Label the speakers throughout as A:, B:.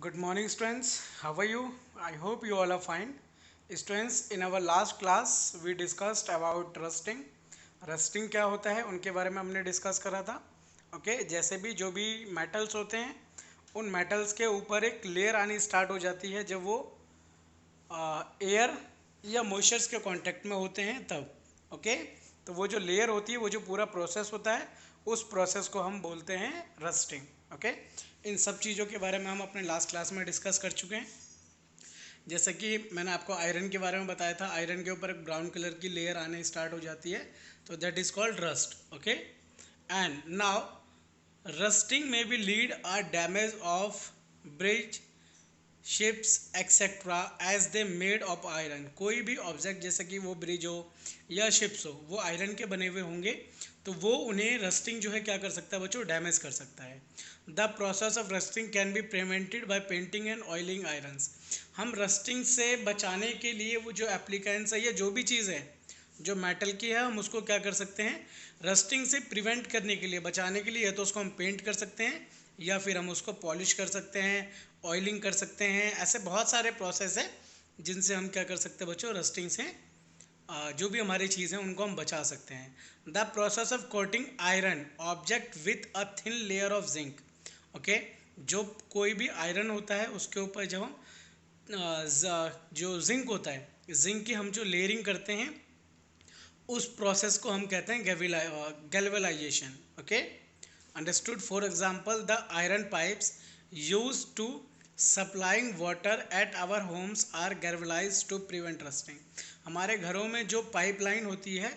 A: Good morning, students. How are you? I hope you all are fine. Students, in our last class, we discussed about rusting. Rusting क्या होता है उनके बारे में हमने discuss करा था. ओके जैसे भी जो भी मेटल्स होते हैं उन मेटल्स के ऊपर एक लेयर आनी स्टार्ट हो जाती है जब वो एयर या मॉइस्चर्स के कांटेक्ट में होते हैं तब. ओके तो वो जो लेयर होती है वो जो पूरा प्रोसेस होता है उस प्रोसेस को हम बोलते हैं रस्टिंग. ओके इन सब चीज़ों के बारे में हम अपने लास्ट क्लास में डिस्कस कर चुके हैं. जैसे कि मैंने आपको आयरन के बारे में बताया था, आयरन के ऊपर एक ब्राउन कलर की लेयर आने स्टार्ट हो जाती है तो that is called rust. Okay and now rusting में be lead a damage of bridge ships etcetera as they made of iron. कोई भी ऑब्जेक्ट जैसे कि वो ब्रिज हो या शिप्स हो वो आयरन के बने हुए होंगे तो वो उन्हें रस्टिंग जो है क्या कर सकता है बच्चों, डैमेज कर सकता है. The process of rusting can be prevented by painting and oiling irons. हम रस्टिंग से बचाने के लिए वो जो एप्लीकेंट्स है या जो भी चीज़ है जो मेटल की है हम उसको क्या कर सकते हैं, रस्टिंग से प्रिवेंट करने के लिए, बचाने के लिए, तो उसको हम पेंट कर सकते हैं या फिर हम उसको पॉलिश कर सकते हैं, ऑयलिंग कर सकते हैं. ऐसे बहुत सारे प्रोसेस है जिनसे हम क्या कर सकते हैं बच्चों, रस्टिंग से जो भी हमारी चीज़ हैं उनको हम बचा सकते हैं. The process of coating iron object with a thin layer of zinc. Okay जो कोई भी आयरन होता है उसके ऊपर जब हम जो जिंक होता है, जिंक की हम जो लेयरिंग करते हैं उस प्रोसेस को हम कहते हैं galvanization. Okay understood. For example the iron pipes use to supplying water at our homes are galvanized to prevent rusting. हमारे घरों में जो पाइपलाइन होती है,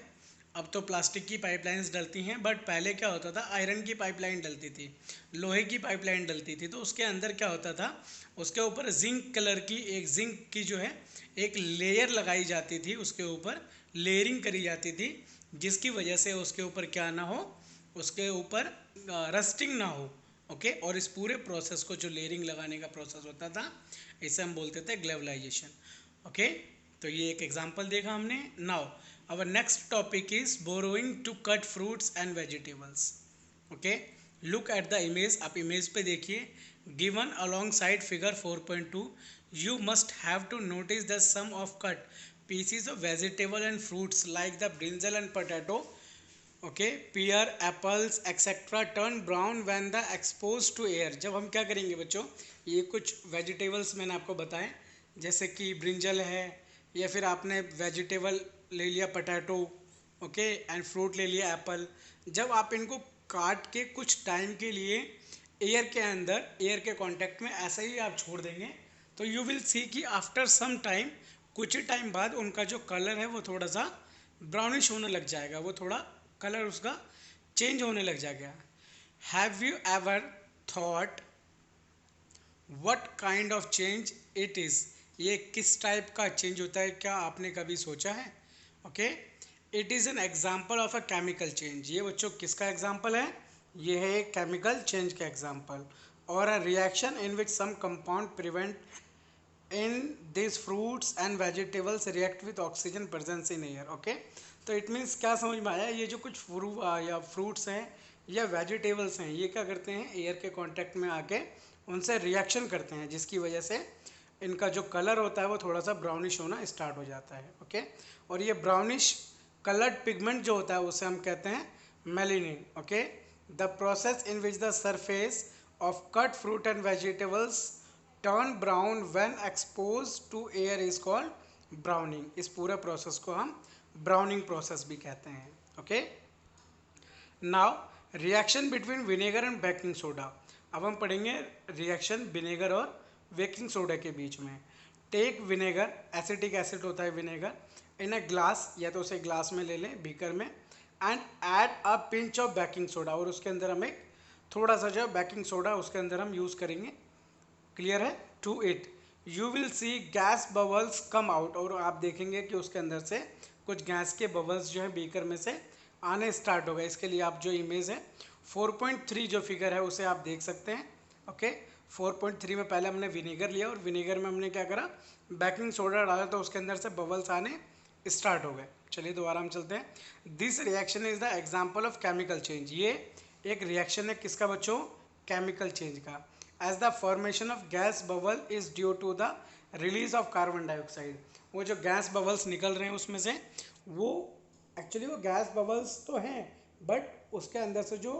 A: अब तो प्लास्टिक की पाइपलाइंस डलती हैं बट पहले क्या होता था, आयरन की पाइपलाइन डलती थी, लोहे की पाइपलाइन डलती थी. तो उसके अंदर क्या होता था, उसके ऊपर जिंक कलर की एक जिंक की जो है एक लेयर लगाई जाती थी, उसके ऊपर लेयरिंग करी जाती थी जिसकी वजह से उसके ऊपर क्या ना हो, उसके ऊपर रस्टिंग ना हो. ओके और इस पूरे प्रोसेस को जो लेयरिंग लगाने का प्रोसेस होता था इसे हम बोलते थे ग्लेवलाइजेशन. ओके तो ये एक एग्जांपल देखा हमने. Now our next topic is browning to cut fruits and vegetables. Okay look at the image. आप इमेज पे देखिए. Given alongside figure 4.2 you must have to notice the sum of cut pieces of vegetable and fruits like the brinjal and potato. Okay pear apples etcetera turn brown when the expose to air. जब हम क्या करेंगे बच्चों, ये कुछ vegetables मैंने आपको बताएं जैसे कि ब्रिंजल है या फिर आपने वेजिटेबल ले लिया पोटैटो, ओके एंड फ्रूट ले लिया एप्पल. जब आप इनको काट के कुछ टाइम के लिए एयर के अंदर, एयर के कांटेक्ट में ऐसे ही आप छोड़ देंगे तो यू विल सी कि आफ्टर सम टाइम, कुछ ही टाइम बाद उनका जो कलर है वो थोड़ा सा ब्राउनिश होने लग जाएगा, वो थोड़ा कलर उसका चेंज होने लग जाएगा. Have you ever thought what kind of change it is. ये किस टाइप का चेंज होता है, क्या आपने कभी सोचा है. Okay it is an example of a chemical change. ये बच्चों किसका एग्जाम्पल है, ये है एक केमिकल चेंज का एग्जाम्पल. और a reaction in which some compound prevent in this fruits and vegetables react with oxygen presence in air. Okay तो इट मीन्स क्या समझ में आया, ये जो कुछ या फ्रूट्स हैं या वेजिटेबल्स हैं ये क्या करते हैं, एयर के कांटेक्ट में आके उनसे रिएक्शन करते हैं जिसकी वजह से इनका जो कलर होता है वो थोड़ा सा ब्राउनिश होना स्टार्ट हो जाता है. ओके और ये ब्राउनिश कलर्ड पिगमेंट जो होता है उसे हम कहते हैं melanin. Okay the process in which the surface of cut fruit and vegetables turn brown when expose to air is called browning. इस पूरे प्रोसेस को हम ब्राउनिंग प्रोसेस भी कहते हैं. Okay now reaction between vinegar and baking soda. अब हम पढ़ेंगे रिएक्शन विनेगर और बेकिंग सोडा के बीच में. टेक विनेगर, एसिटिक एसिड होता है विनेगर, इन अ ग्लास, या तो उसे ग्लास में ले लें बीकर में, and add a pinch of baking soda, और उसके अंदर हम एक थोड़ा सा जो बेकिंग सोडा उसके अंदर हम यूज़ करेंगे. क्लियर है. To it you will see gas bubbles come out, और आप देखेंगे कि उसके अंदर से कुछ गैस के बबल्स जो है बीकर में से आने स्टार्ट हो गए. इसके लिए आप जो इमेज है 4.3 जो फिगर है उसे आप देख सकते हैं. ओके 4.3 में पहले हमने विनेगर लिया और विनेगर में हमने क्या करा, बेकिंग सोडा डाला तो उसके अंदर से बबल्स आने स्टार्ट हो गए. चलिए दोबारा हम चलते हैं. This reaction is the example of chemical change. ये एक रिएक्शन है किसका बच्चों, केमिकल चेंज का. As the formation of gas bubble is due to the release of carbon dioxide. वो जो गैस बबल्स निकल रहे हैं उसमें से वो एक्चुअली वो गैस बबल्स तो हैं, बट उसके अंदर से जो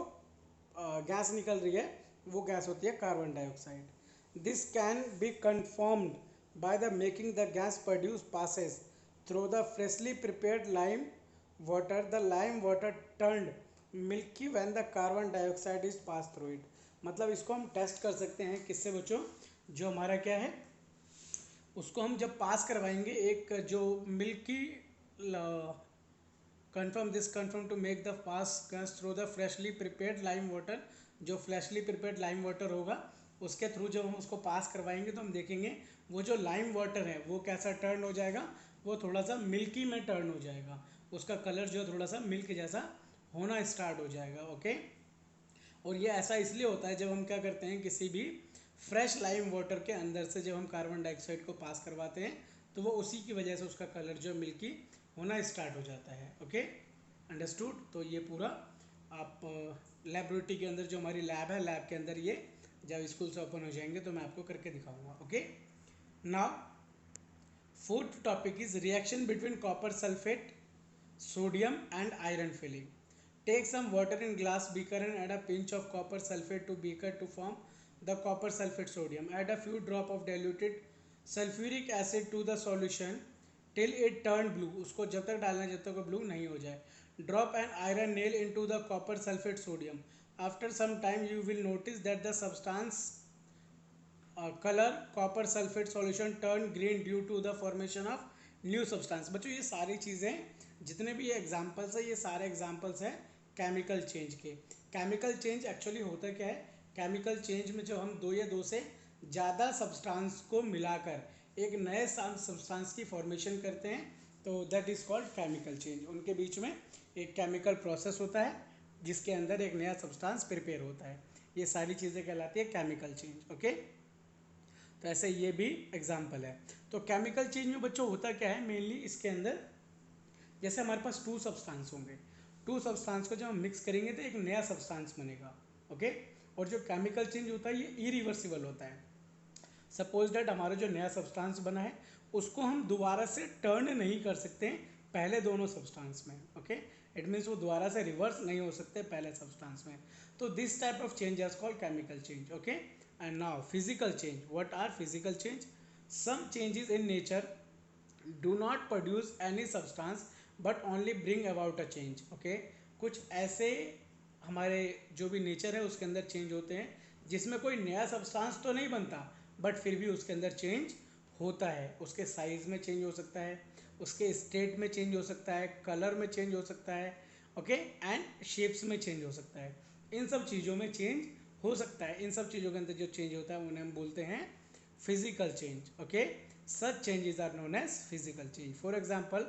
A: गैस निकल रही है वो गैस होती है carbon dioxide. This can be confirmed by the making the gas produce passes through the freshly prepared lime water. The lime water turned milky when the carbon dioxide is passed through it। मतलब इसको हम test कर सकते हैं किससे बच्चों, जो हमारा क्या है उसको हम जब पास करवाएंगे एक जो milky confirm this confirm to make the pass gas through the freshly prepared lime water। जो फ्रेशली प्रिपेयर्ड लाइम वाटर होगा उसके थ्रू जब हम उसको पास करवाएंगे तो हम देखेंगे वो जो लाइम वाटर है वो कैसा टर्न हो जाएगा, वो थोड़ा सा मिल्की में टर्न हो जाएगा, उसका कलर जो है थोड़ा सा मिल्क जैसा होना स्टार्ट हो जाएगा। ओके, और ये ऐसा इसलिए होता है जब हम क्या करते हैं किसी भी फ्रेश लाइम वाटर के अंदर से जब हम कार्बन डाइऑक्साइड को पास करवाते हैं तो वो उसी की वजह से उसका कलर जो मिल्की होना स्टार्ट हो जाता है। Okay, understood. तो ये पूरा आप लेबोरेटरी के अंदर जो हमारी लैब है, लैब के अंदर ये जब स्कूल से ओपन हो जाएंगे तो मैं आपको करके दिखाऊंगा। Okay, now fourth topic is reaction between copper sulphate, sodium and iron filling। Take some water in glass beaker and add a pinch of copper sulfate to beaker to form the copper sulfate sodium। Add a few drop of diluted sulfuric acid to the solution till it turn blue। उसको जब तक डालना है जब तक वो blue नहीं हो जाए। Drop an iron nail into the copper sulfate sodium। After some time you will notice that the substance colour copper sulphate solution turn green due to the formation of new substance. बच्चों ये सारी चीज़ें जितने भी ये examples है ये सारे एग्जांपल्स हैं केमिकल चेंज के। केमिकल चेंज एक्चुअली होता क्या है, केमिकल चेंज में जब हम दो या दो से ज़्यादा सब्सटेंस को मिलाकर एक नए सब्सटेंस की फॉर्मेशन करते हैं तो that is called chemical change. उनके बीच में एक केमिकल प्रोसेस होता है जिसके अंदर एक नया सब्सटेंस प्रिपेयर होता है। ये सारी चीज़ें कहलाती है केमिकल चेंज। ओके, तो ऐसे ये भी एग्जाम्पल है। तो केमिकल चेंज में बच्चों होता क्या है, मेनली इसके अंदर जैसे हमारे पास टू सब्सटेंस होंगे, टू सब्सटेंस को जब हम मिक्स करेंगे तो एक नया सब्सटेंस बनेगा। ओके, और जो केमिकल चेंज होता है ये इरिवर्सिबल होता है। सपोज दैट हमारा जो नया सब्सटेंस बना है उसको हम दोबारा से टर्न नहीं कर सकते पहले दोनों सब्सटेंस में। ओके, इट मीन्स वो दोबारा से रिवर्स नहीं हो सकते पहले सब्सटेंस में। तो this type of change is called chemical change. Okay, and now physical change। what are physical change? Some changes in nature do not produce any substance but only bring about a change। okay, कुछ ऐसे हमारे जो भी nature है उसके अंदर change होते हैं जिसमें कोई नया सब्सटेंस तो नहीं बनता बट फिर भी उसके अंदर चेंज होता है। उसके साइज में चेंज हो सकता है, उसके स्टेट में चेंज हो सकता है, कलर में चेंज हो सकता है, ओके, एंड शेप्स में चेंज हो सकता है। इन सब चीज़ों में चेंज हो सकता है। इन सब चीज़ों के अंदर जो चेंज होता है उन्हें हम बोलते हैं physical change. Okay, such changes are known as physical change. For example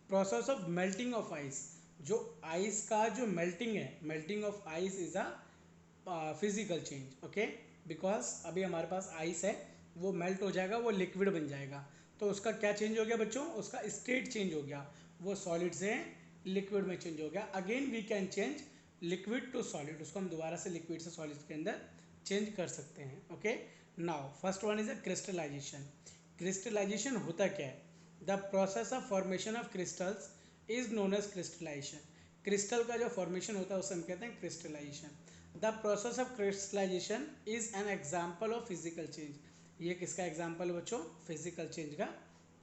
A: process of melting of ice. जो आइस का जो मेल्टिंग है, melting of ice is a physical change. Okay, because अभी हमारे पास आइस है वो मेल्ट हो जाएगा, वो लिक्विड बन जाएगा तो उसका क्या चेंज हो गया बच्चों, उसका स्टेट चेंज हो गया, वो सॉलिड से लिक्विड में चेंज हो गया। Again we can change liquid to solid, उसको हम दोबारा से लिक्विड से सॉलिड के अंदर चेंज कर सकते हैं। Okay, now first one is a crystallisation. Crystallisation होता क्या है, the process of formation of crystals is known as crystallisation. Crystal का जो फॉर्मेशन होता है उसे हम कहते हैं crystallisation. The process of crystallisation is an example of physical change. ये किसका एग्जाम्पल है बच्चों, फिजिकल चेंज का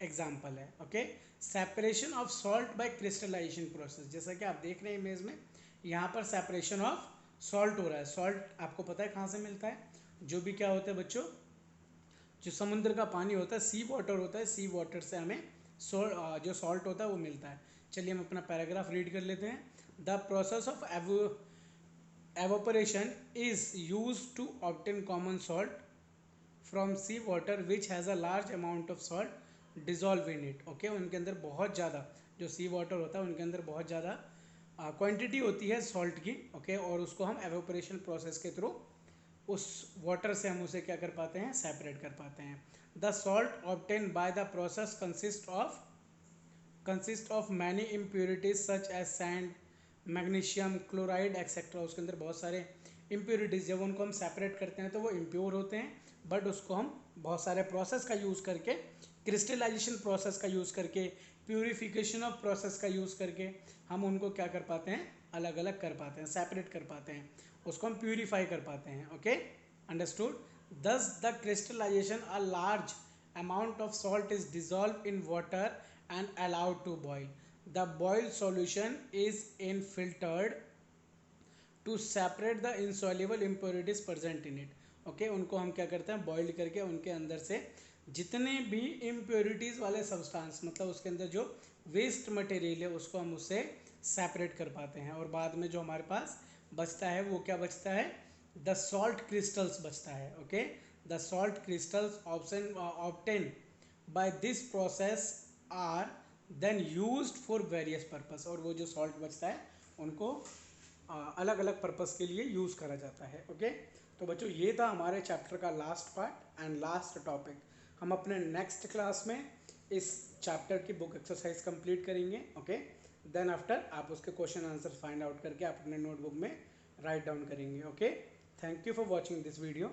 A: एग्जाम्पल है। Okay, separation of salt by crystallisation process. जैसा कि आप देख रहे हैं इमेज में यहाँ पर सेपरेशन ऑफ सॉल्ट हो रहा है। सॉल्ट आपको पता है कहाँ से मिलता है, जो भी क्या होता है बच्चों, जो समुद्र का पानी होता है, सी वाटर होता है, सी वाटर से हमें जो सॉल्ट होता है वो मिलता है। चलिए हम अपना पैराग्राफ रीड कर लेते हैं। The process of evaporation is use to obtain common salt from sea water which has a large amount of salt dissolve in it. Okay, उनके अंदर बहुत ज़्यादा जो सी वाटर होता है उनके अंदर बहुत ज़्यादा क्वांटिटी होती है सॉल्ट की। ओके, और उसको हम एवोपरेशन प्रोसेस के थ्रू उस वाटर से हम उसे क्या कर पाते हैं, सेपरेट कर पाते हैं। The salt obtain by the process consist of many impurities such as sand, magnesium chloride etcetera. उसके अंदर बहुत सारे इम्प्योरिटीज़ जब उनको हम सेपरेट करते हैं तो वो इम्प्योर होते हैं, बट उसको हम बहुत सारे प्रोसेस का यूज़ करके, क्रिस्टलाइजेशन प्रोसेस का यूज़ करके, प्यूरिफिकेशन ऑफ प्रोसेस का यूज़ करके हम उनको क्या कर पाते हैं, अलग अलग कर पाते हैं, सेपरेट कर पाते हैं, उसको हम प्यूरिफाई कर पाते हैं. Okay, understood. Thus the crystallization, a large amount of salt is dissolved in water and allowed to boil. The boiled solution is in filtered to separate the insoluble impurities present in it. Okay, उनको हम क्या करते हैं, boiled करके उनके अंदर से जितने भी इम्प्योरिटीज़ वाले सब्सटेंस, मतलब उसके अंदर जो वेस्ट मटेरियल है उसको हम उससे सेपरेट कर पाते हैं, और बाद में जो हमारे पास बचता है वो क्या बचता है, द सॉल्ट क्रिस्टल्स बचता है. Okay, the salt crystals obtain by this process are then used for various purpose. और वो जो सॉल्ट बचता है उनको अलग अलग पर्पस के लिए यूज़ करा जाता है. ओके, तो बच्चों ये था हमारे चैप्टर का last part and last topic. हम अपने नेक्स्ट क्लास में इस चैप्टर की बुक एक्सरसाइज कंप्लीट करेंगे. ओके, देन आफ्टर आप उसके क्वेश्चन आंसर फाइंड आउट करके आप अपने नोटबुक में राइट डाउन करेंगे. Okay, thank you for watching this video.